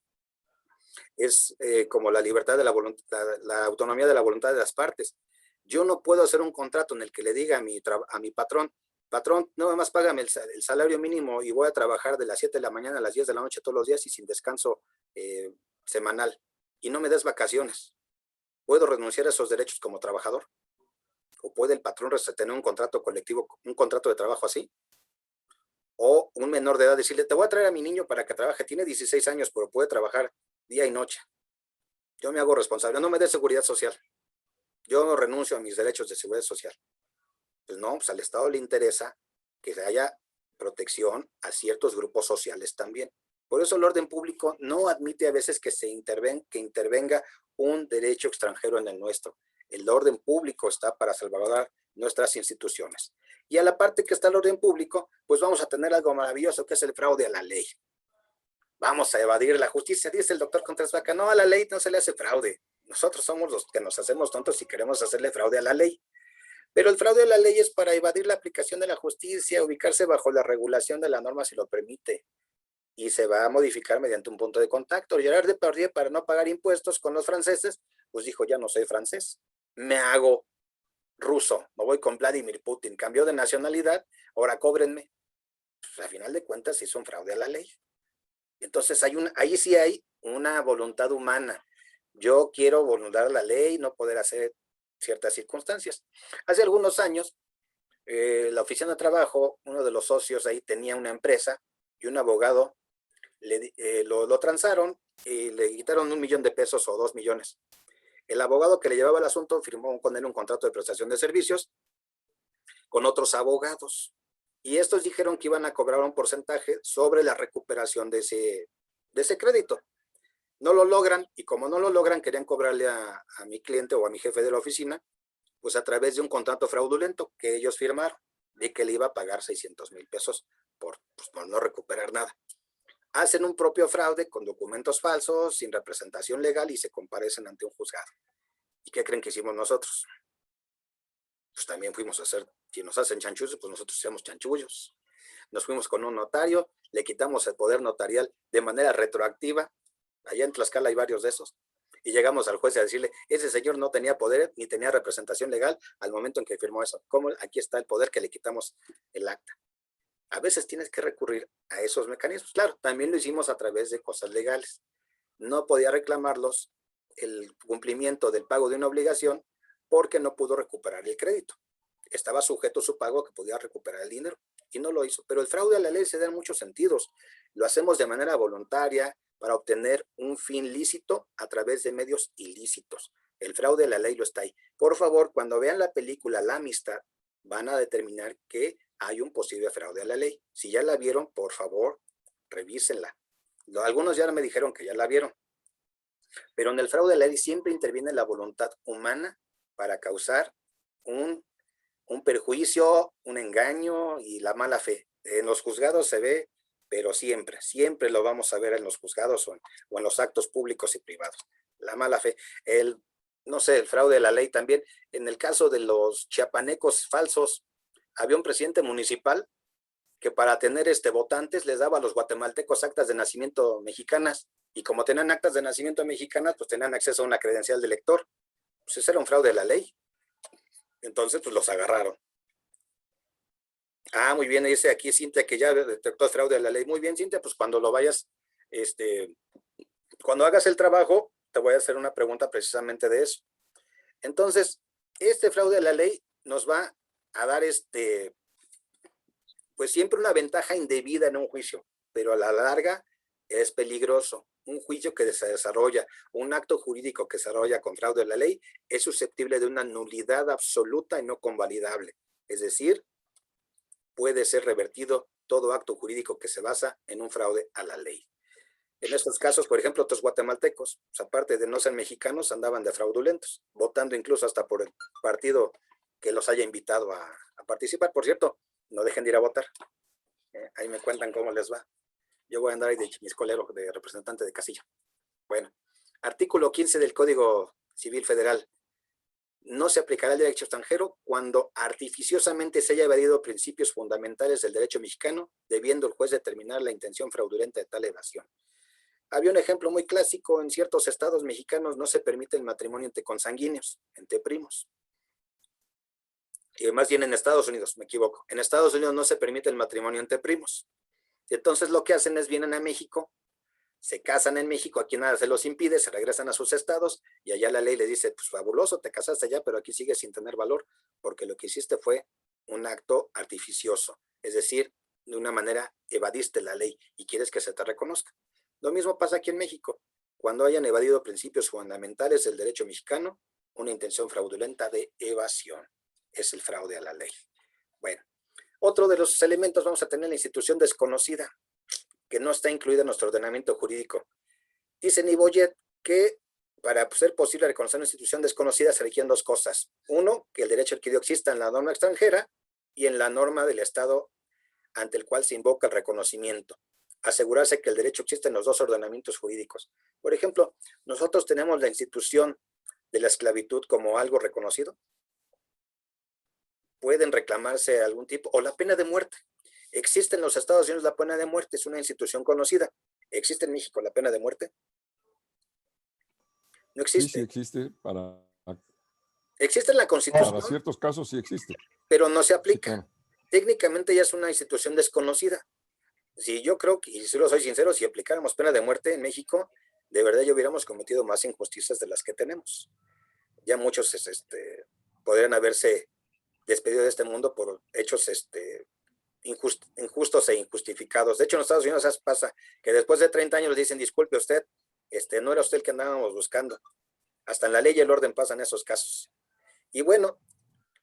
Es como la libertad de la voluntad, la autonomía de la voluntad de las partes. Yo no puedo hacer un contrato en el que le diga a mi patrón, nada más págame el salario mínimo y voy a trabajar de las 7 de la mañana a las 10 de la noche todos los días y sin descanso semanal. y no me des vacaciones. ¿Puedo renunciar a esos derechos como trabajador? ¿O puede el patrón tener un contrato colectivo, un contrato de trabajo así? O un menor de edad decirle, te voy a traer a mi niño para que trabaje, tiene 16 años, pero puede trabajar día y noche. Yo me hago responsable, no me dé seguridad social. Yo renuncio a mis derechos de seguridad social. Pues no, pues al Estado le interesa que haya protección a ciertos grupos sociales también. Por eso el orden público no admite a veces que intervenga un derecho extranjero en el nuestro. El orden público está para salvaguardar nuestras instituciones. Y a la parte que está el orden público, pues vamos a tener algo maravilloso que es el fraude a la ley. Vamos a evadir la justicia, dice el doctor Contreras Vaca. No, a la ley no se le hace fraude. Nosotros somos los que nos hacemos tontos y queremos hacerle fraude a la ley. Pero el fraude a la ley es para evadir la aplicación de la justicia, ubicarse bajo la regulación de la norma si lo permite. Y se va a modificar mediante un punto de contacto. Gerard Depardieu, para no pagar impuestos con los franceses, pues dijo, ya no soy francés, me hago ruso, me voy con Vladimir Putin, cambió de nacionalidad, ahora cóbrenme. Pues, a final de cuentas hizo un fraude a la ley. Entonces ahí sí hay una voluntad humana. Yo quiero vulnerar la ley, no poder hacer ciertas circunstancias. Hace algunos años, la oficina de trabajo, uno de los socios ahí tenía una empresa y un abogado lo transaron y le quitaron $1 millón o 2 millones. El abogado que le llevaba el asunto firmó con él un contrato de prestación de servicios con otros abogados. Y estos dijeron que iban a cobrar un porcentaje sobre la recuperación de ese crédito. No lo logran, y como no lo logran, querían cobrarle a mi cliente o a mi jefe de la oficina, pues a través de un contrato fraudulento que ellos firmaron, de que le iba a pagar 600,000 pesos por no recuperar nada. Hacen un propio fraude con documentos falsos, sin representación legal, y se comparecen ante un juzgado. ¿Y qué creen que hicimos nosotros? Pues también fuimos a hacer, si nos hacen chanchullos, pues nosotros hacemos chanchullos. Nos fuimos con un notario, le quitamos el poder notarial de manera retroactiva. Allá en Tlaxcala hay varios de esos. Y llegamos al juez a decirle, ese señor no tenía poder ni tenía representación legal al momento en que firmó eso. ¿Cómo? Aquí está el poder que le quitamos el acta. A veces tienes que recurrir a esos mecanismos. Claro, también lo hicimos a través de cosas legales. No podía reclamarlos el cumplimiento del pago de una obligación porque no pudo recuperar el crédito. Estaba sujeto a su pago que podía recuperar el dinero y no lo hizo. Pero el fraude a la ley se da en muchos sentidos. Lo hacemos de manera voluntaria para obtener un fin lícito a través de medios ilícitos. El fraude a la ley lo está ahí. Por favor, cuando vean la película La Amistad, van a determinar que hay un posible fraude a la ley. Si ya la vieron, por favor, revísenla. Algunos ya me dijeron que ya la vieron. Pero en el fraude a la ley siempre interviene la voluntad humana para causar un perjuicio, un engaño y la mala fe. En los juzgados se ve, pero siempre lo vamos a ver en los juzgados o en los actos públicos y privados. La mala fe, el fraude a la ley también. En el caso de los chiapanecos falsos, había un presidente municipal que para tener votantes les daba a los guatemaltecos actas de nacimiento mexicanas, y como tenían actas de nacimiento mexicanas, pues tenían acceso a una credencial de elector. Pues ese era un fraude a la ley. Entonces, pues los agarraron. Ah, muy bien, dice aquí Cintia que ya detectó el fraude a la ley. Muy bien, Cintia, pues cuando lo vayas, cuando hagas el trabajo, te voy a hacer una pregunta precisamente de eso. Entonces, este fraude a la ley nos va a dar pues siempre una ventaja indebida en un juicio, pero a la larga es peligroso. Un juicio que se desarrolla, un acto jurídico que se desarrolla con fraude a la ley es susceptible de una nulidad absoluta y no convalidable. Es decir, puede ser revertido todo acto jurídico que se basa en un fraude a la ley. En estos casos, por ejemplo, otros guatemaltecos, pues aparte de no ser mexicanos, andaban de fraudulentos, votando incluso hasta por el partido que los haya invitado a participar. Por cierto, no dejen de ir a votar. Ahí me cuentan cómo les va. Yo voy a andar ahí de chimiscolero, de representante de casilla. Bueno, artículo 15 del Código Civil Federal. No se aplicará el derecho extranjero cuando artificiosamente se haya evadido principios fundamentales del derecho mexicano, debiendo el juez determinar la intención fraudulenta de tal evasión. Había un ejemplo muy clásico: en ciertos estados mexicanos no se permite el matrimonio entre consanguíneos, entre primos. Y más bien en Estados Unidos, me equivoco. En Estados Unidos no se permite el matrimonio entre primos. Y entonces lo que hacen es vienen a México, se casan en México, aquí nada se los impide, se regresan a sus estados y allá la ley le dice, pues fabuloso, te casaste allá, pero aquí sigues sin tener valor, porque lo que hiciste fue un acto artificioso, es decir, de una manera evadiste la ley y quieres que se te reconozca. Lo mismo pasa aquí en México, cuando hayan evadido principios fundamentales del derecho mexicano, una intención fraudulenta de evasión, es el fraude a la ley. Bueno, otro de los elementos vamos a tener la institución desconocida, que no está incluida en nuestro ordenamiento jurídico. Dice Niboyet que para ser posible reconocer una institución desconocida se requieren dos cosas. Uno, que el derecho adquirido exista en la norma extranjera y en la norma del Estado ante el cual se invoca el reconocimiento. Asegurarse que el derecho existe en los dos ordenamientos jurídicos. Por ejemplo, nosotros tenemos la institución de la esclavitud como algo reconocido. Pueden reclamarse algún tipo, o la pena de muerte. ¿Existe en los Estados Unidos la pena de muerte? Es una institución conocida. ¿Existe en México la pena de muerte? No existe. Sí, sí existe. Existe en la Constitución. Para ciertos casos sí existe. Pero no se aplica. Sí, claro. Técnicamente ya es una institución desconocida. Si yo creo que, y si lo soy sincero, si aplicáramos pena de muerte en México, de verdad ya hubiéramos cometido más injusticias de las que tenemos. Ya muchos podrían haberse despedido de este mundo por hechos injustos e injustificados. De hecho, en los Estados Unidos pasa que después de 30 años les dicen, disculpe usted, no era usted el que andábamos buscando. Hasta en la ley y el orden pasan esos casos. Y bueno,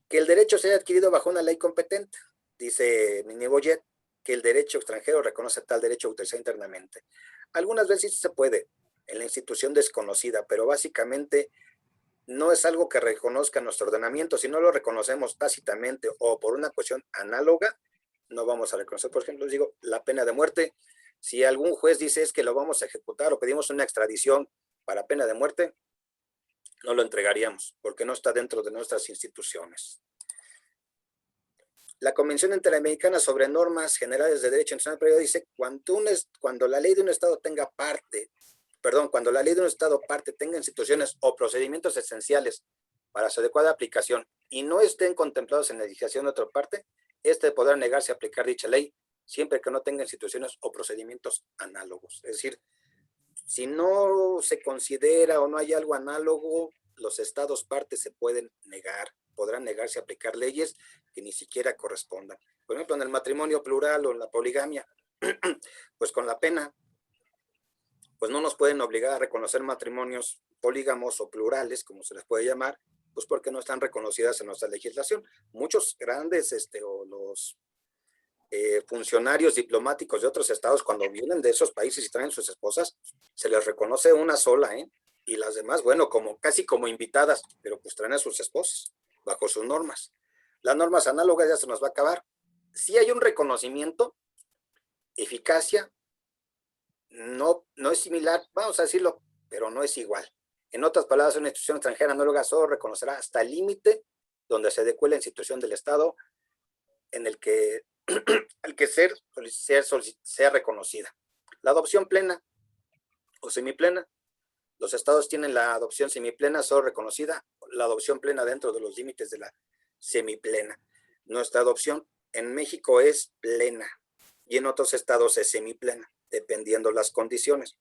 que el derecho sea adquirido bajo una ley competente. Dice Niboyet que el derecho extranjero reconoce tal derecho autorizado internamente. Algunas veces sí se puede en la institución desconocida, pero básicamente no es algo que reconozca nuestro ordenamiento. Si no lo reconocemos tácitamente o por una cuestión análoga, no vamos a reconocer. Por ejemplo, les digo, la pena de muerte. Si algún juez dice es que lo vamos a ejecutar o pedimos una extradición para pena de muerte, no lo entregaríamos porque no está dentro de nuestras instituciones. La Convención Interamericana sobre Normas Generales de Derecho Internacional dice cuando la ley de un Estado tenga cuando la ley de un Estado parte tenga instituciones o procedimientos esenciales para su adecuada aplicación y no estén contemplados en la legislación de otra parte, podrá negarse a aplicar dicha ley siempre que no tenga instituciones o procedimientos análogos. Es decir, si no se considera o no hay algo análogo, los estados partes se podrán negarse a aplicar leyes que ni siquiera correspondan. Por ejemplo, en el matrimonio plural o en la poligamia, pues con la pena, pues no nos pueden obligar a reconocer matrimonios polígamos o plurales, como se les puede llamar, pues porque no están reconocidas en nuestra legislación. Muchos grandes o los funcionarios diplomáticos de otros estados, cuando vienen de esos países y traen sus esposas, se les reconoce una sola, y las demás, bueno, casi como invitadas, pero pues traen a sus esposas bajo sus normas. Las normas análogas ya se nos va a acabar. Si hay un reconocimiento, eficacia, no es similar, vamos a decirlo, pero no es igual. En otras palabras, una institución extranjera análoga solo reconocerá hasta el límite donde se adecue la institución del Estado en el que sea reconocida. La adopción plena o semiplena, los estados tienen la adopción semiplena solo reconocida, la adopción plena dentro de los límites de la semiplena. Nuestra adopción en México es plena y en otros estados es semiplena, dependiendo las condiciones.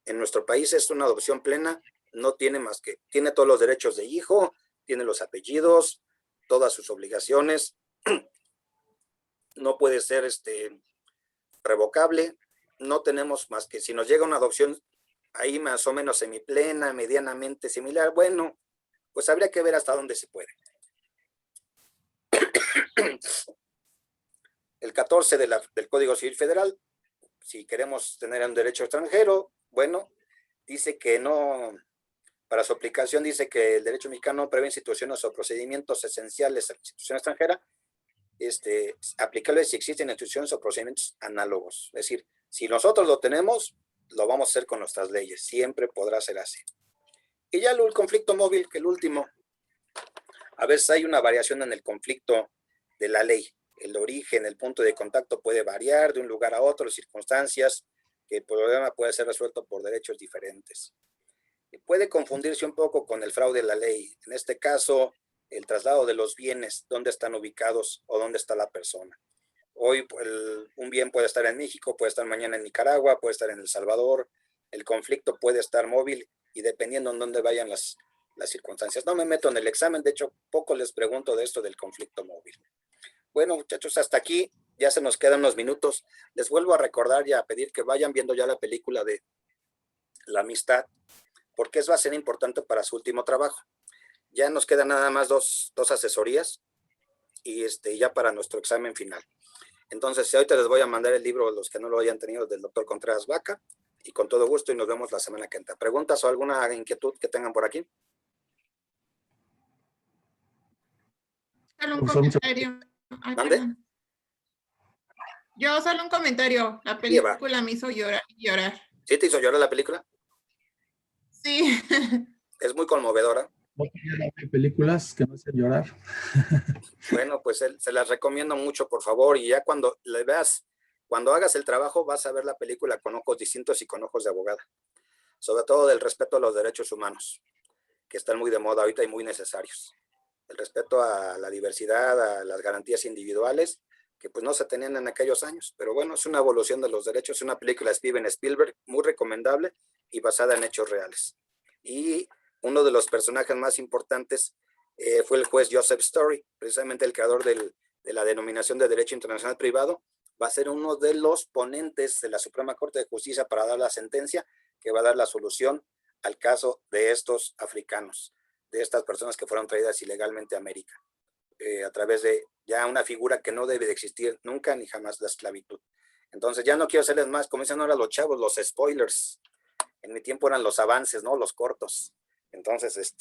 En nuestro país es una adopción plena, no tiene más que, tiene todos los derechos de hijo, tiene los apellidos, todas sus obligaciones, no puede ser revocable, no tenemos más que, si nos llega una adopción ahí más o menos semiplena, medianamente similar, bueno, pues habría que ver hasta dónde se puede. El 14 del Código Civil Federal, si queremos tener un derecho extranjero, bueno, dice que no, para su aplicación dice que el derecho mexicano prevé instituciones o procedimientos esenciales a la institución extranjera, aplicables si existen instituciones o procedimientos análogos. Es decir, si nosotros lo tenemos, lo vamos a hacer con nuestras leyes, siempre podrá ser así. Y ya el conflicto móvil, que el último, a veces hay una variación en el conflicto de la ley. El origen, el punto de contacto puede variar de un lugar a otro, las circunstancias, que el problema puede ser resuelto por derechos diferentes. Y puede confundirse un poco con el fraude de la ley. En este caso, el traslado de los bienes, dónde están ubicados o dónde está la persona. Hoy un bien puede estar en México, puede estar mañana en Nicaragua, puede estar en El Salvador, El conflicto puede estar móvil y dependiendo en dónde vayan las circunstancias. No me meto en el examen, de hecho, poco les pregunto de esto del conflicto móvil. Bueno, muchachos, hasta aquí ya se nos quedan unos minutos. Les vuelvo a recordar y a pedir que vayan viendo ya la película de La Amistad, porque eso va a ser importante para su último trabajo. Ya nos quedan nada más dos asesorías y ya para nuestro examen final. Entonces, ahorita les voy a mandar el libro a los que no lo hayan tenido del doctor Contreras Vaca y con todo gusto y nos vemos la semana que entra. ¿Preguntas o alguna inquietud que tengan por aquí? Solo un Profesor, muchas comentario. Ay, ¿Mande? perdón. Yo solo un comentario. La película me hizo llorar y llorar. ¿Sí te hizo llorar la película? Sí. Es muy conmovedora. no quería ver películas que me hacen llorar. Bueno, pues se las recomiendo mucho, por favor, y ya cuando le veas, cuando hagas el trabajo, vas a ver la película con ojos distintos y con ojos de abogada. Sobre todo del respeto a los derechos humanos, que están muy de moda ahorita y muy necesarios. El respeto a la diversidad, a las garantías individuales, que pues no se tenían en aquellos años. Pero bueno, es una evolución de los derechos. Es una película de Steven Spielberg, muy recomendable y basada en hechos reales. Y uno de los personajes más importantes fue el juez Joseph Story, precisamente el creador de la denominación de Derecho Internacional Privado. Va a ser uno de los ponentes de la Suprema Corte de Justicia para dar la sentencia que va a dar la solución al caso de estos africanos, de estas personas que fueron traídas ilegalmente a América, a través de ya una figura que no debe de existir nunca ni jamás, la esclavitud. Entonces ya no quiero hacerles más, como dicen ahora los chavos, los spoilers. En mi tiempo eran los avances, ¿no? Los cortos. Entonces,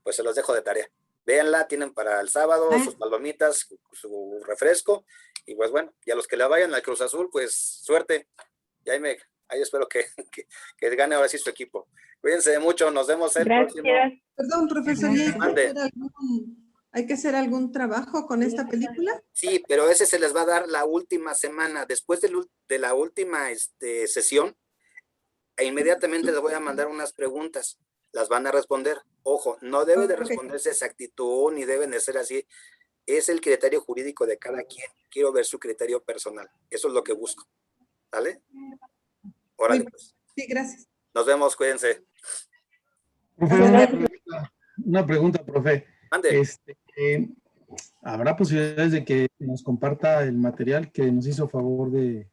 pues se los dejo de tarea. Véanla, tienen para el sábado sus palomitas, su refresco, y pues bueno, y a los que le vayan al Cruz Azul, pues suerte. Y ahí espero que gane ahora sí su equipo. Cuídense mucho, nos vemos el próximo. Perdón, profesor, ¿hay que hacer algún trabajo con esta película? Sí, pero ese se les va a dar la última semana, después de la última sesión, e inmediatamente les voy a mandar unas preguntas. Las van a responder. Ojo, no debe de responderse exactitud, ni deben de ser así. Es el criterio jurídico de cada quien. Quiero ver su criterio personal. Eso es lo que busco. ¿Vale? Órale, pues. Sí, gracias. Nos vemos, cuídense. Profe, una pregunta, profe. Ande. ¿Habrá posibilidades de que nos comparta el material que nos hizo favor de